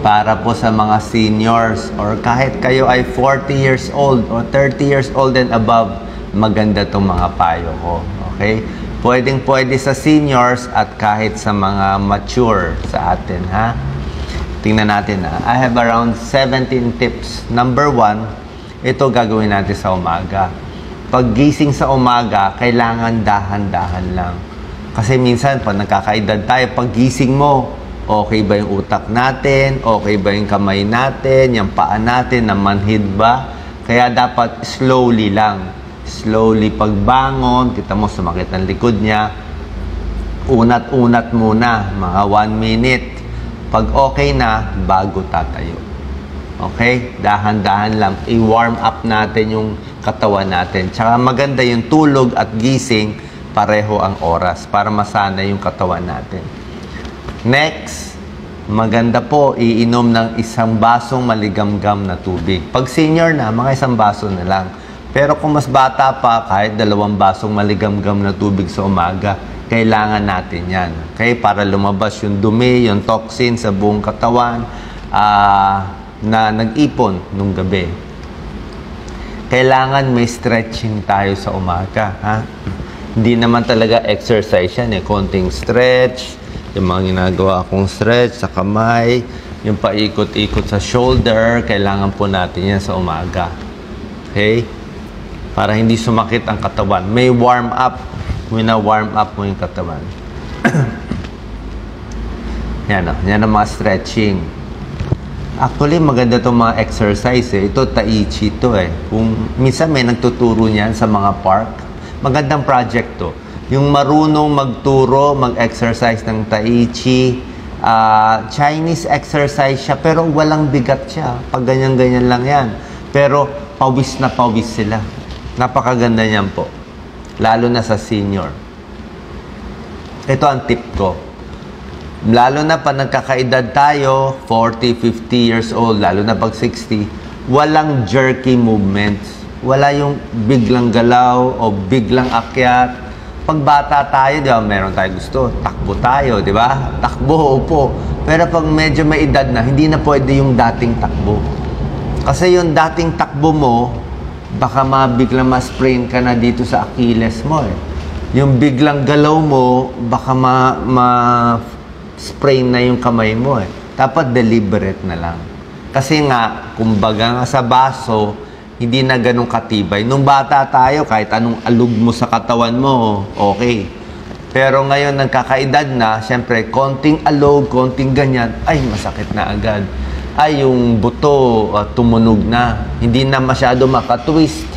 Para po sa mga seniors or kahit kayo ay 40 years old or 30 years old and above, maganda itong mga payo ko. Okay? Pwedeng-pwede sa seniors at kahit sa mga mature sa atin, ha? Tingnan natin, ha? I have around 17 tips. Number 1, ito gagawin natin sa umaga. Paggising sa umaga, kailangan dahan-dahan lang. Kasi minsan, pag nagkakaedad tayo, paggising mo, okay ba yung utak natin? Okay ba yung kamay natin? Yung paa natin? Namanhid ba? Kaya dapat slowly lang. Slowly pagbangon, kita mo sumakit ang likod niya. Unat-unat muna, mga 1 minute. Pag okay na, bago tatayo. Okay? Dahan-dahan lang. I-warm up natin yung katawan natin. Tsaka maganda yung tulog at gising, pareho ang oras para masana yung katawan natin. Next, maganda po iinom ng 1 basong maligamgam na tubig. Pag senior na, mga 1 baso na lang. Pero kung mas bata pa, kahit 2 basong maligamgam na tubig sa umaga, kailangan natin yan. Okay? Para lumabas yung dumi, yung toxin sa buong katawan na nag-ipon nung gabi. Kailangan may stretching tayo sa umaga. Ha? Hindi naman talaga exercise yan. Konting stretch, yung mga ginagawa akong stretch sa kamay, yung paikot-ikot sa shoulder, kailangan po natin yan sa umaga. Okay? Para hindi sumakit ang katawan. May warm up. Warm up mo yung katawan. Yan o. Yan ang mga stretching. Actually, maganda itong mga exercise eh. Ito, Tai Chi ito eh. Kung minsan may nagtuturo niyan sa mga park, magandang project to. Yung marunong magturo, mag-exercise ng Tai Chi, Chinese exercise siya, pero walang bigat siya. Pag ganyan-ganyan lang yan. Pero pawis na pawis sila. Napakaganda niyan po. Lalo na sa senior. Ito ang tip ko. Lalo na pag nagkakaedad tayo, 40, 50 years old, lalo na pag 60, walang jerky movements. Wala yung biglang galaw o biglang akyat. Pag bata tayo, di ba, meron tayo gusto, takbo tayo, di ba? Takbo, upo. Pero pag medyo may edad na, hindi na pwede yung dating takbo. Kasi yung dating takbo mo, baka biglang ma-sprain ka na dito sa Achilles mo eh. Yung biglang galaw mo, baka ma-sprain na yung kamay mo eh. Dapat deliberate na lang. Kasi nga, kumbaga nga sa baso, hindi na ganun katibay. Nung bata tayo, kahit anong alug mo sa katawan mo, okay. Pero ngayon, nagkakaedad na, syempre, konting alog, konting ganyan, ay, masakit na agad. Ay, yung buto tumunog na. Hindi na masyado maka-twist.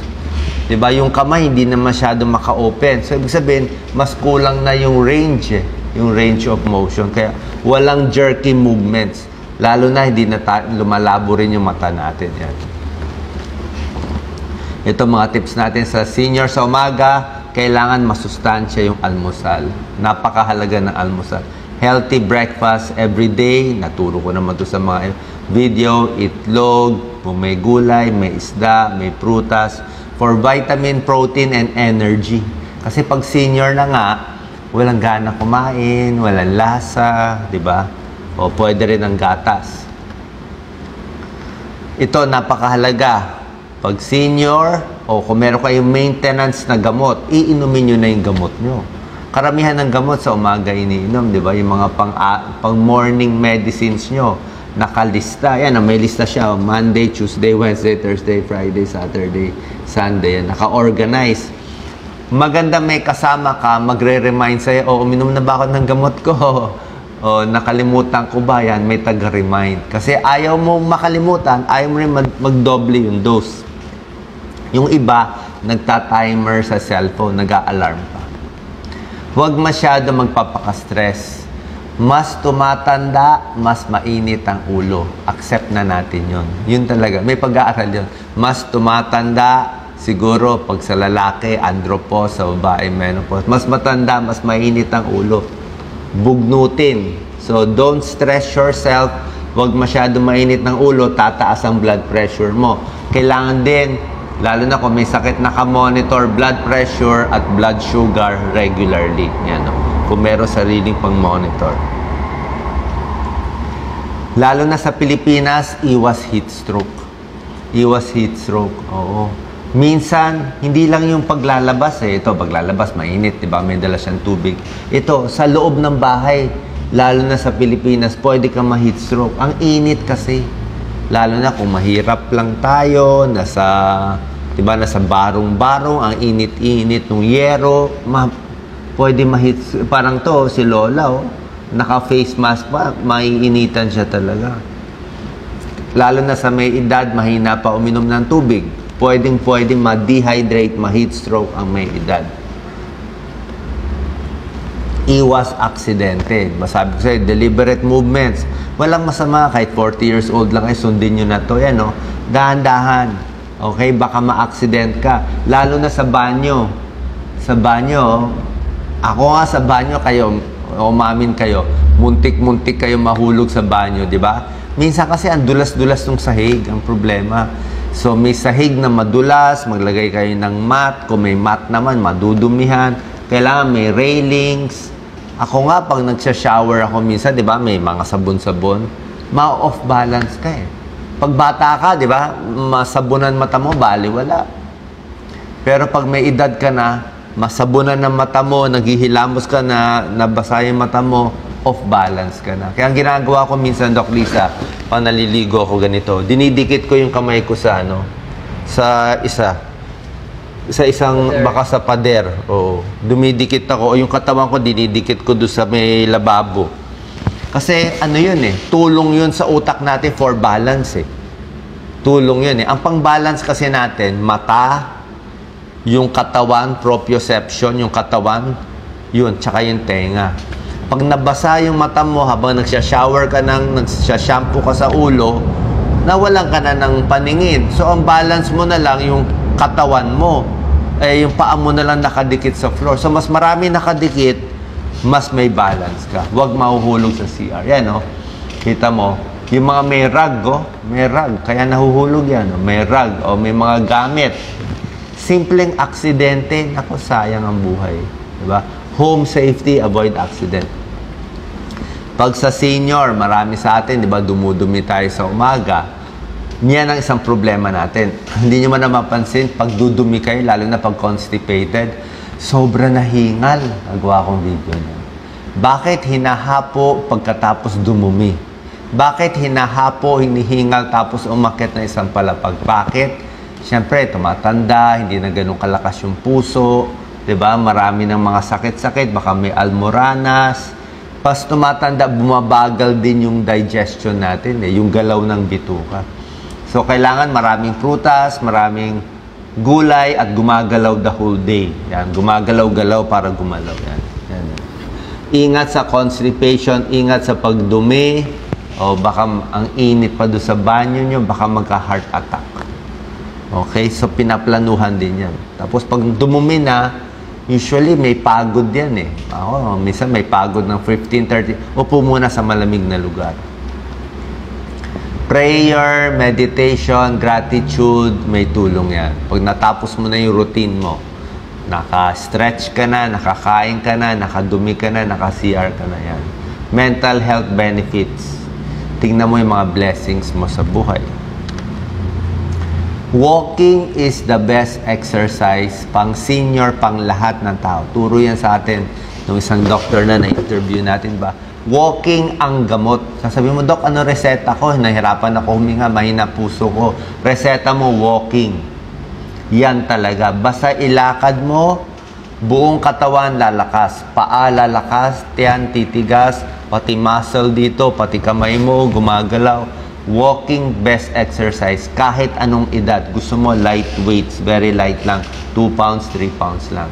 Diba? Yung kamay, hindi na masyado maka-open. So, ibig sabihin, mas kulang na yung range. Yung range of motion. Kaya, walang jerky movements. Lalo na, hindi na lumalabo rin yung mata natin. Yan. Ito mga tips natin sa senior sa umaga. Kailangan masustansya yung almusal. Napakahalaga ng almusal. Healthy breakfast every day. Naturo ko naman to sa mga video. Itlog, may gulay, may isda, may prutas. For vitamin, protein, and energy. Kasi pag senior na nga, walang gana kumain, walang lasa, di ba? O pwede rin ang gatas. Ito, napakahalaga. Pag senior, o kung meron kayong maintenance na gamot, iinumin nyo na yung gamot nyo. Karamihan ng gamot sa umaga iniinom, di ba? Yung mga pang morning medicines nyo, nakalista. Yan, may lista siya. Monday, Tuesday, Wednesday, Thursday, Friday, Saturday, Sunday. Naka-organize. Maganda may kasama ka, magre-remind sa'yo, uminom na ba ako ng gamot ko? O nakalimutan ko ba yan? May taga-remind. Kasi ayaw mo makalimutan, ayaw mo rin mag-doble yung dose. Yung iba, nagta-timer sa cellphone, nag-a-alarm pa. Huwag masyado magpapaka-stress. Mas tumatanda, mas mainit ang ulo. Accept na natin yun. Yun talaga. May pag-aaral yun. Mas tumatanda, siguro pag sa lalaki, andropause, sa babae, menopause. Mas matanda, mas mainit ang ulo. Bugnutin. So, don't stress yourself. Huwag masyado mainit ng ulo, tataas ang blood pressure mo. Kailangan din, lalo na kung may sakit, naka-monitor blood pressure at blood sugar regularly. Yan, no? Kung meron sariling pang-monitor. Lalo na sa Pilipinas, iwas heat stroke. Iwas heat stroke, oo. Minsan, hindi lang yung paglalabas eh. Ito, paglalabas, mainit, di ba? May dala siyang tubig. Ito, sa loob ng bahay, lalo na sa Pilipinas, pwede kang ma-heat stroke. Ang init kasi. Lalo na kung mahirap lang tayo, di ba, nasa barong-barong, ang init-init ng yero, pwede ma-heat, parang to, si Lola, oh. Naka-face mask pa, maiinitan siya talaga. Lalo na sa may edad, mahina pa uminom ng tubig. Pwedeng ma-dehydrate, ma-heat stroke ang may edad. Iwas aksidente. Masabi ko sa'yo, deliberate movements. Walang masama, kahit 40 years old lang, sundin nyo na to. Yan, no? Dahan-dahan. Okay? Baka ma-accident ka. Lalo na sa banyo. Sa banyo, ako nga sa banyo, kayo, umamin kayo, muntik-muntik kayo mahulog sa banyo, di ba? Minsan kasi ang dulas-dulas ng sahig, ang problema. So, may sahig na madulas, maglagay kayo ng mat. Kung may mat naman, madudumihan. Kailangan may railings. Ako nga, pag nagsha-shower ako minsan, di ba, may mga sabon-sabon, ma-off balance ka eh. Pag bata ka, di ba, masabunan mata mo, bali, wala. Pero pag may edad ka na, masabunan ng mata mo, naghihilamos ka na, nabasa yung mata mo, off balance ka na. Kaya ang ginagawa ko minsan, Doc Lisa, pag naliligo ako ganito, dinidikit ko yung kamay ko sa isang baka sa pader. Oo. Dumidikit ako, o yung katawan ko, dinidikit ko doon sa may lababo. Kasi ano yun eh, tulong yun sa utak natin for balance eh. Tulong yun eh. Ang pang-balance kasi natin, mata, yung katawan, proprioception, yung katawan, yun, tsaka yung tenga. Pag nabasa yung mata mo habang nagsha-shower ka nagsha-shampoo ka sa ulo, nawalan ka na ng paningin. So, ang balance mo na lang yung katawan mo. Yung paa mo na lang nakadikit sa floor. So, mas marami nakadikit, mas may balance ka. Huwag mahuhulog sa CR. Yan, no? Kita mo, yung mga may rug, oh, may rug. Kaya nahuhulog yan, oh. May rug, o may mga gamit. Simpleng aksidente, naku, sayang ang buhay. Diba? Home safety, avoid accident. Pag sa senior, marami sa atin, diba, dumudumi tayo sa umaga. Yan ang isang problema natin. Hindi nyo man na mapansin, pag dudumi kayo, lalo na pag constipated, sobra na hingal. Nagawa akong video niya. Bakit hinahapo pagkatapos dumumi? Bakit hinahapo, hinihingal, tapos umakyat na isang palapag? Bakit? Siyempre, tumatanda, hindi na ganun kalakas yung puso, diba? Marami ng mga sakit-sakit, baka may almoranas. Pas tumatanda, bumabagal din yung digestion natin, yung galaw ng bituka. So, kailangan maraming prutas, maraming gulay, at gumagalaw the whole day. Yan, gumagalaw-galaw para gumalaw. Yan. Yan. Ingat sa constipation, ingat sa pagdumi, o baka ang init pa doon sa banyo nyo, baka magka-heart attack. Okay? So, pinaplanuhan din yan. Tapos, pag dumumi na, usually, may pagod yan eh. Ako, minsan may pagod ng 15-30. Upo muna sa malamig na lugar. Prayer, meditation, gratitude, may tulong yan. Pag natapos mo na yung routine mo, naka-stretch ka na, nakakain ka na, nakadumi ka na, naka-CR ka na yan. Mental health benefits. Tingnan mo yung mga blessings mo sa buhay. Walking is the best exercise pang senior, pang lahat ng tao. Turo yan sa atin ng isang doctor na na-interview natin ba. Walking ang gamot. Sasabihin mo, Doc, ano reseta ko? Nahirapan ako huminga, mahina puso ko. Reseta mo, walking. Yan talaga. Basta ilakad mo, buong katawan lalakas. Paa lalakas, tiyan titigas, pati muscle dito, pati kamay mo, gumagalaw. Walking, best exercise. Kahit anong edad. Gusto mo light weights, very light lang. 2 pounds, 3 pounds lang.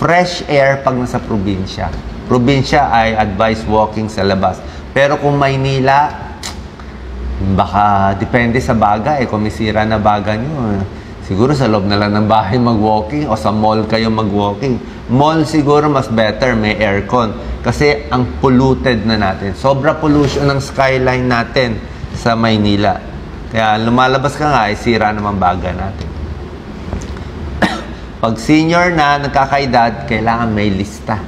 Fresh air pag nasa probinsya. Probinsya ay advise walking sa labas. Pero kung Maynila, baka depende sa baga eh. Kung may sira na baga nyo, siguro sa loob na lang ng bahay mag-walking o sa mall kayo mag-walking. Mall siguro mas better, may aircon. Kasi ang polluted na natin. Sobra pollution ng skyline natin sa Maynila. Kaya lumalabas ka nga, sira naman baga natin. Pag senior na, nagkakaedad, kailangan may lista.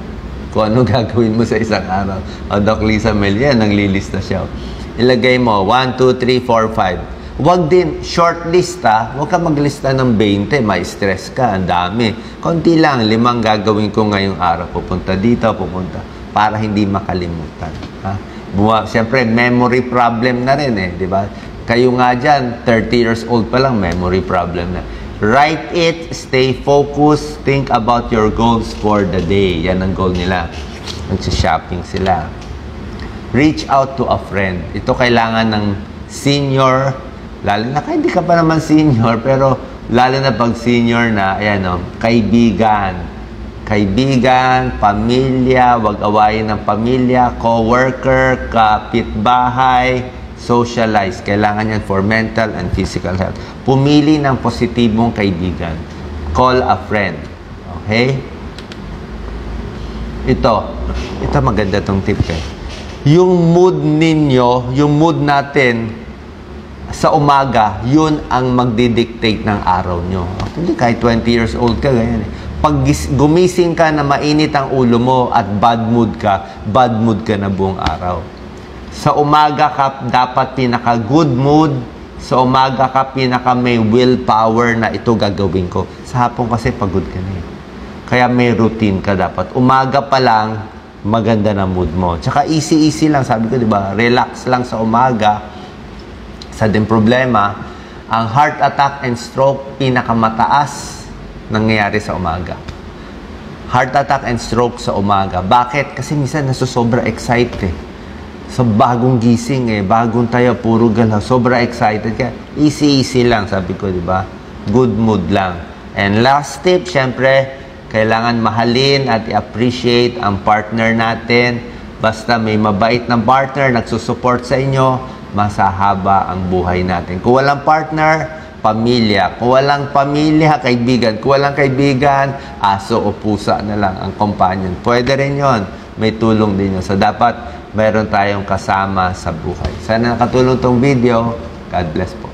Kung ano gagawin mo sa isang araw. O, Doc Lisa Mel, yan, naglilista siya. ilagay mo 1, 2, 3, 4, 5. Huwag din, short list huwag ka maglista ng 20, may stress ka, ang dami. Konti lang, 5 gagawin ko ngayong araw. Pupunta dito, pupunta, para hindi makalimutan. Siyempre, memory problem na rin di ba? Kayo nga dyan, 30 years old pa lang, memory problem na. Write it, stay focused, think about your goals for the day. Yan ang goal nila. Nagsishopping sila. Reach out to a friend. Ito kailangan ng senior, lalo na hindi ka pa naman senior, pero lalo na pag senior na, kaibigan, pamilya, wag awayin ng pamilya, co-worker, kapitbahay, socialize. Kailangan yan for mental and physical health. Pumili ng positibong kaibigan. Call a friend. Okay? Ito maganda tong tip Yung mood ninyo, yung mood natin sa umaga, yun ang magdidictate ng araw nyo. Actually, kahit 20 years old ka, ganyan Pag gumising ka na mainit ang ulo mo at bad mood ka na buong araw. Sa umaga ka dapat pinaka-good mood, sa umaga ka pinaka may willpower na ito gagawin ko. Sa hapon kasi pagod ka na Kaya may routine ka dapat. Umaga pa lang, maganda na mood mo. Tsaka easy lang, sabi ko, di ba? Relax lang sa umaga. Sa din problema, ang heart attack and stroke pinakamataas nangyayari sa umaga. Heart attack and stroke sa umaga. Bakit? Kasi minsan nasusobra excited So, bagong gising bagong tayo, puro galaw, sobra excited ka. Easy lang, sabi ko, di ba? Good mood lang. And last tip, syempre, kailangan mahalin at i-appreciate ang partner natin. Basta may mabait na partner, nagsusupport sa inyo, masahaba ang buhay natin. Kung walang partner, pamilya. Kung walang pamilya, kaibigan. Kung walang kaibigan, aso o pusa na lang ang companion. Pwede rin yon. May tulong din yun. So, dapat mayroon tayong kasama sa buhay. Sana nakatulong tong video. God bless po.